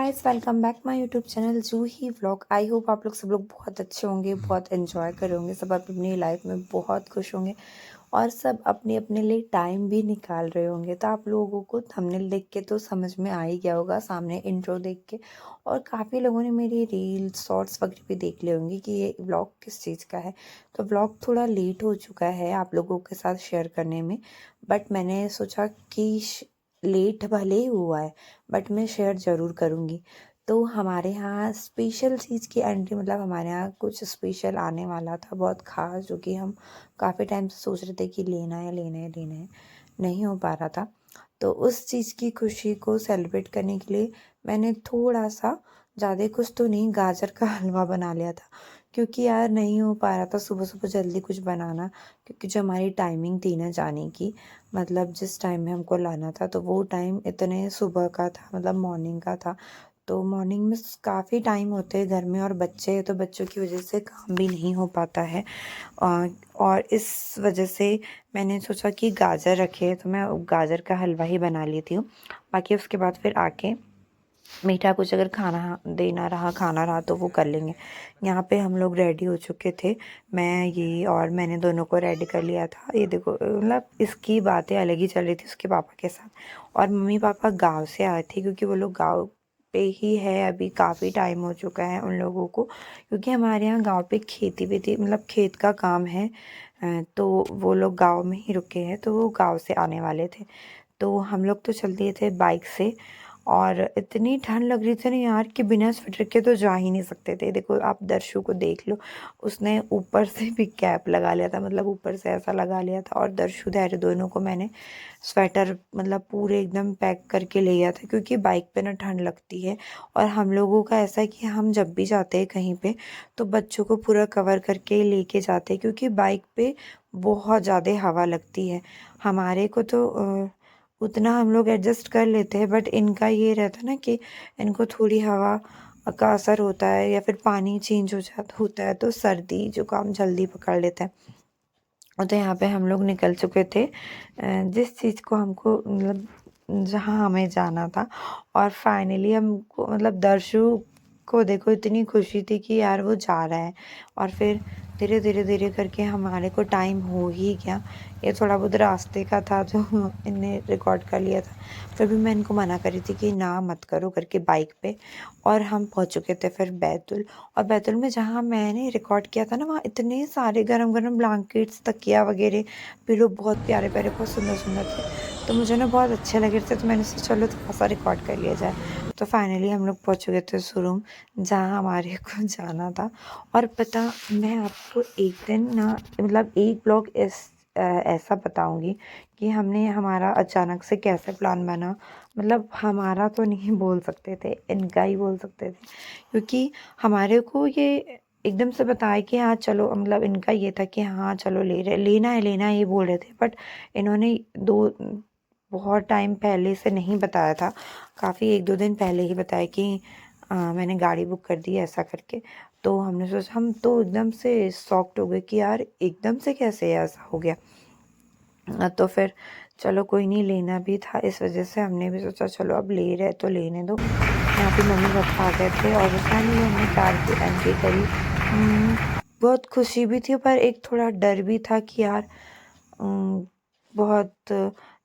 Guys, welcome back my YouTube channel Juhi vlog. I hope आप लोग सब लोग बहुत अच्छे होंगे, बहुत एंजॉय कर रहे होंगे, सब अपनी लाइफ में बहुत खुश होंगे और सब अपने अपने लिए टाइम भी निकाल रहे होंगे। तो आप लोगों को थंबनेल देख के तो समझ में आ ही गया होगा, सामने इंट्रो देख के, और काफ़ी लोगों ने मेरी रील्स शॉर्ट्स वगैरह भी देख लिए होंगे कि ये व्लॉग किस चीज़ का है। तो व्लॉग थोड़ा लेट हो चुका है आप लोगों के साथ शेयर करने में, बट मैंने सोचा कि लेट भले ही हुआ है बट मैं शेयर ज़रूर करूँगी। तो हमारे यहाँ स्पेशल चीज़ की एंट्री, मतलब हमारे यहाँ कुछ स्पेशल आने वाला था, बहुत ख़ास, जो कि हम काफ़ी टाइम से सोच रहे थे कि लेना है लेना है लेना है, नहीं हो पा रहा था। तो उस चीज़ की खुशी को सेलिब्रेट करने के लिए मैंने थोड़ा सा, ज़्यादा कुछ तो नहीं, गाजर का हलवा बना लिया था, क्योंकि यार नहीं हो पा रहा था सुबह सुबह जल्दी कुछ बनाना, क्योंकि जो हमारी टाइमिंग थी ना जाने की, मतलब जिस टाइम में हमको लाना था, तो वो टाइम इतने सुबह का था, मतलब मॉर्निंग का था। तो मॉर्निंग में काफ़ी टाइम होते हैं घर में, और बच्चे हैं तो बच्चों की वजह से काम भी नहीं हो पाता है। और इस वजह से मैंने सोचा कि गाजर रखे, तो मैं गाजर का हलवा ही बना लेती हूँ। बाकी उसके बाद फिर आके मीठा कुछ अगर खाना देना रहा, खाना रहा तो वो कर लेंगे। यहाँ पे हम लोग रेडी हो चुके थे, मैं ये और मैंने दोनों को रेडी कर लिया था। ये देखो, मतलब इसकी बातें अलग ही चल रही थी उसके पापा के साथ। और मम्मी पापा गांव से आए थे, क्योंकि वो लोग गांव पे ही है अभी, काफ़ी टाइम हो चुका है उन लोगों को, क्योंकि हमारे यहाँ गांव पे खेती भी थी, मतलब खेत का काम है। तो वो लोग गांव में ही रुके हैं, तो वो गांव से आने वाले थे। तो हम लोग तो चल दिए थे बाइक से, और इतनी ठंड लग रही थी ना यार कि बिना स्वेटर के तो जा ही नहीं सकते थे। देखो आप दर्शु को देख लो, उसने ऊपर से भी कैप लगा लिया था, मतलब ऊपर से ऐसा लगा लिया था, और दर्शु धैर्य दोनों को मैंने स्वेटर मतलब पूरे एकदम पैक करके ले गया था, क्योंकि बाइक पे ना ठंड लगती है। और हम लोगों का ऐसा है कि हम जब भी जाते हैं कहीं पे तो बच्चों को पूरा कवर करके लेके जाते हैं, क्योंकि बाइक पे बहुत ज़्यादा हवा लगती है। हमारे को तो उतना हम लोग एडजस्ट कर लेते हैं, बट इनका ये रहता है ना कि इनको थोड़ी हवा का असर होता है, या फिर पानी चेंज होता है, तो सर्दी जुकाम जल्दी पकड़ लेता है। तो यहाँ पे हम लोग निकल चुके थे जिस चीज़ को हमको, मतलब जहाँ हमें जाना था। और फाइनली हमको, मतलब दर्शु को देखो इतनी खुशी थी कि यार वो जा रहा है। और फिर धीरे धीरे धीरे करके हमारे को टाइम हो ही गया। ये थोड़ा बहुत रास्ते का था जो इनने रिकॉर्ड कर लिया था, फिर भी मैं इनको मना करी थी कि ना मत करो करके बाइक पे। और हम पहुंच चुके थे फिर बैतुल। और बैतुल में जहाँ मैंने रिकॉर्ड किया था ना, वहाँ इतने सारे गरम गरम ब्लैंकेट्स, तकिया वगैरह, पिलो बहुत प्यारे प्यारे, बहुत सुंदर सुंदर थे। तो मुझे ना बहुत अच्छे लगे थे, तो मैंने सोचा चलो थोड़ा सा रिकॉर्ड कर लिया जाए। तो फाइनली हम लोग पहुँच चुके थे शोरूम जहाँ हमारे को जाना था। और पता, मैं आपको एक दिन ना, मतलब एक ब्लॉग ऐसा बताऊंगी कि हमने, हमारा अचानक से कैसे प्लान बना। मतलब हमारा तो नहीं बोल सकते थे, इनका ही बोल सकते थे, क्योंकि हमारे को ये एकदम से बताया कि हाँ चलो, मतलब इनका ये था कि हाँ चलो लेना है ये बोल रहे थे, बट इन्होंने बहुत टाइम पहले से नहीं बताया था, काफ़ी एक दो दिन पहले ही बताया कि मैंने गाड़ी बुक कर दी है ऐसा करके। तो हमने सोचा, हम तो एकदम से शॉक्ड हो गए कि यार एकदम से कैसे ऐसा हो गया। तो फिर चलो कोई नहीं, लेना भी था, इस वजह से हमने भी सोचा चलो अब ले रहे तो लेने दो। यहाँ पे मम्मी पापा आ गए थे और फाइनली हमने कार की एंट्री करी। बहुत खुशी भी थी, पर एक थोड़ा डर भी था कि यार बहुत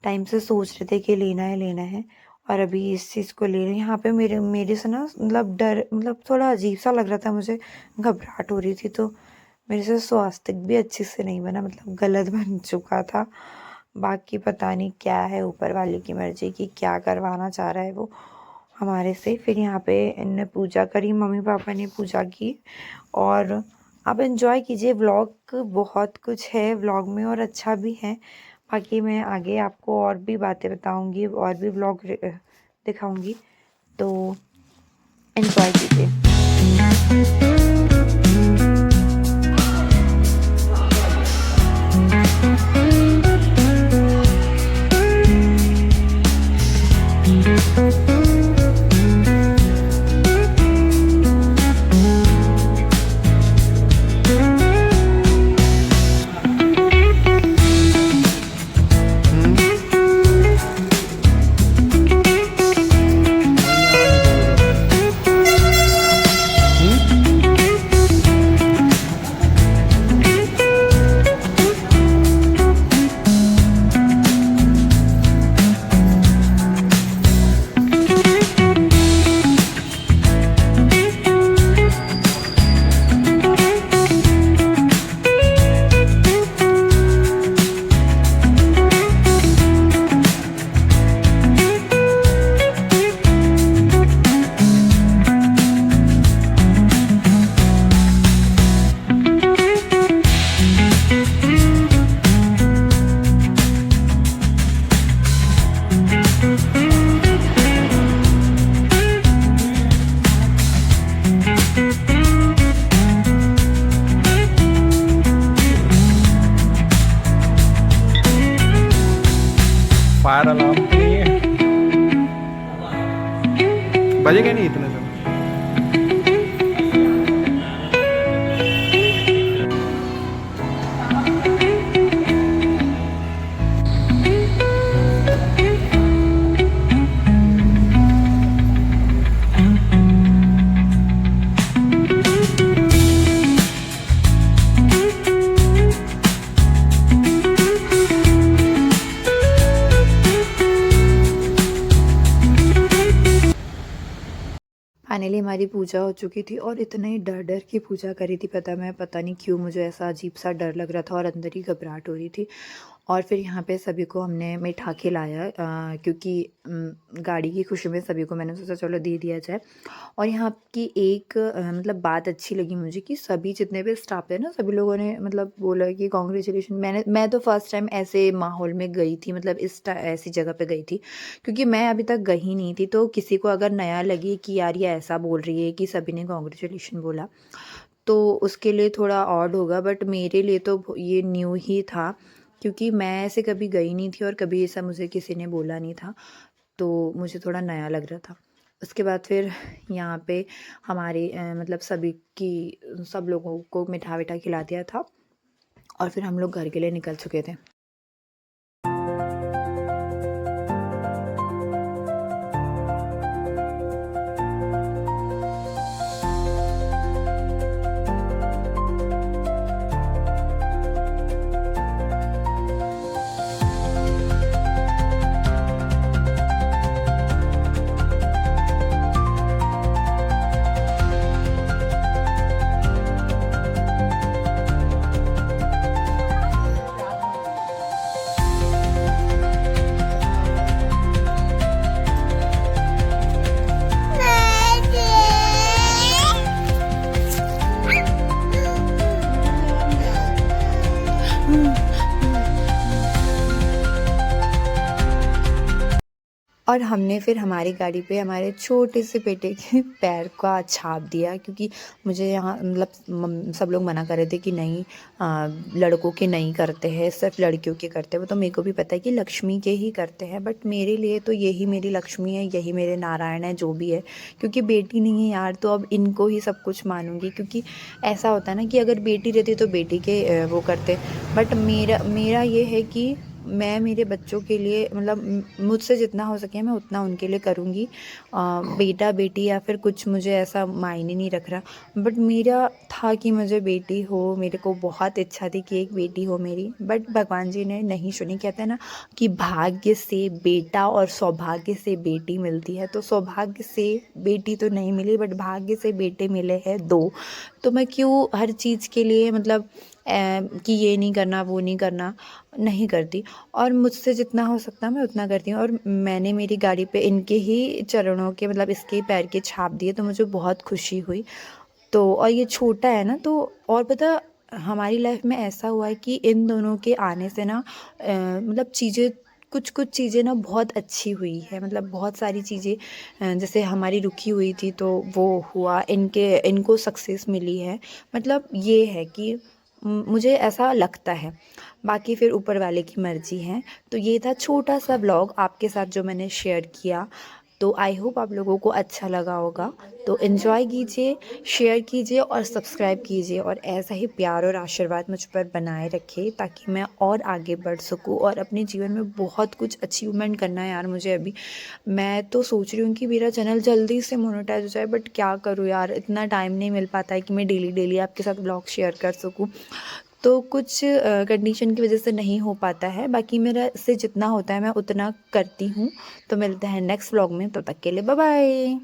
टाइम से सोच रहे थे कि लेना है और अभी इस चीज़ को ले रहे हैं। यहाँ पे मेरे से ना, मतलब डर, मतलब थोड़ा अजीब सा लग रहा था, मुझे घबराहट हो रही थी। तो मेरे से स्वास्तिक भी अच्छे से नहीं बना, मतलब गलत बन चुका था। बाकी पता नहीं क्या है ऊपर वाले की मर्जी की, क्या करवाना चाह रहा है वो हमारे से। फिर यहाँ पे इनने पूजा करी, मम्मी पापा ने पूजा की। और आप एंजॉय कीजिए, व्लॉग बहुत कुछ है व्लॉग में और अच्छा भी है। बाकी मैं आगे आपको और भी बातें बताऊंगी, और भी व्लॉग दिखाऊंगी, तो एंजॉय कीजिए। बजे क्या नहीं इतने सब। फाइनली हमारी पूजा हो चुकी थी और इतने डर डर की पूजा करी थी, पता नहीं क्यों मुझे ऐसा अजीब सा डर लग रहा था और अंदर ही घबराहट हो रही थी। और फिर यहाँ पे सभी को हमने मिठा खिलाया, क्योंकि गाड़ी की खुशी में सभी को मैंने सोचा चलो दे दिया जाए। और यहाँ की एक मतलब बात अच्छी लगी मुझे कि सभी जितने भी स्टाफ थे ना, सभी लोगों ने मतलब बोला कि कॉन्ग्रेचुलेशन। मैं तो फर्स्ट टाइम ऐसे माहौल में गई थी, मतलब ऐसी जगह पे गई थी, क्योंकि मैं अभी तक गई नहीं थी। तो किसी को अगर नया लगे कि यार ये ऐसा बोल रही है कि सभी ने कॉन्ग्रेचुलेशन बोला, तो उसके लिए थोड़ा ऑड होगा, बट मेरे लिए तो ये न्यू ही था, क्योंकि मैं ऐसे कभी गई नहीं थी और कभी ऐसा मुझे किसी ने बोला नहीं था, तो मुझे थोड़ा नया लग रहा था। उसके बाद फिर यहाँ पे हमारे मतलब सब लोगों को मिठा-विठा खिला दिया था और फिर हम लोग घर के लिए निकल चुके थे। और हमने फिर हमारी गाड़ी पे हमारे छोटे से बेटे के पैर का छाप दिया, क्योंकि मुझे यहाँ मतलब सब लोग मना कर रहे थे कि नहीं, लड़कों के नहीं करते हैं, सिर्फ लड़कियों के करते हैं। वो तो मेरे को भी पता है कि लक्ष्मी के ही करते हैं, बट मेरे लिए तो यही मेरी लक्ष्मी है, यही मेरे नारायण है, जो भी है। क्योंकि बेटी नहीं है यार, तो अब इनको ही सब कुछ मानूंगी। क्योंकि ऐसा होता है ना कि अगर बेटी रहती तो बेटी के वो करते, बट मेरा ये है कि मैं मेरे बच्चों के लिए मतलब मुझसे जितना हो सके मैं उतना उनके लिए करूँगी। बेटा बेटी या फिर कुछ मुझे ऐसा मायने नहीं रख रहा, बट मेरा था कि मुझे बेटी हो। मेरे को बहुत इच्छा थी कि एक बेटी हो मेरी, बट भगवान जी ने नहीं सुनी। कहते हैं ना कि भाग्य से बेटा और सौभाग्य से बेटी मिलती है, तो सौभाग्य से बेटी तो नहीं मिली, बट भाग्य से बेटे मिले हैं 2। तो मैं क्यों हर चीज़ के लिए मतलब कि ये नहीं करना वो नहीं करना, नहीं करती। और मुझसे जितना हो सकता मैं उतना करती हूँ। और मैंने मेरी गाड़ी पे इनके ही चरणों के मतलब इसके ही पैर के छाप दिए, तो मुझे बहुत खुशी हुई। तो और ये छोटा है ना, तो और पता हमारी लाइफ में ऐसा हुआ है कि इन दोनों के आने से ना मतलब चीज़ें कुछ कुछ चीज़ें ना बहुत अच्छी हुई है। मतलब बहुत सारी चीज़ें जैसे हमारी रुकी हुई थी तो वो हुआ, इनको सक्सेस मिली है। मतलब ये है कि मुझे ऐसा लगता है, बाकी फिर ऊपर वाले की मर्ज़ी है। तो ये था छोटा सा व्लॉग आपके साथ जो मैंने शेयर किया। तो आई होप आप लोगों को अच्छा लगा होगा। तो एन्जॉय कीजिए, शेयर कीजिए और सब्सक्राइब कीजिए, और ऐसा ही प्यार और आशीर्वाद मुझ पर बनाए रखें, ताकि मैं और आगे बढ़ सकूं और अपने जीवन में बहुत कुछ अचीवमेंट करना है यार मुझे अभी। मैं तो सोच रही हूँ कि मेरा चैनल जल्दी से मोनेटाइज हो जाए, बट क्या करूँ यार, इतना टाइम नहीं मिल पाता है कि मैं डेली डेली आपके साथ ब्लॉग शेयर कर सकूँ। तो कुछ कंडीशन की वजह से नहीं हो पाता है, बाकी मेरा से जितना होता है मैं उतना करती हूँ। तो मिलते हैं नेक्स्ट व्लॉग में, तब तक के लिए बाय बाय।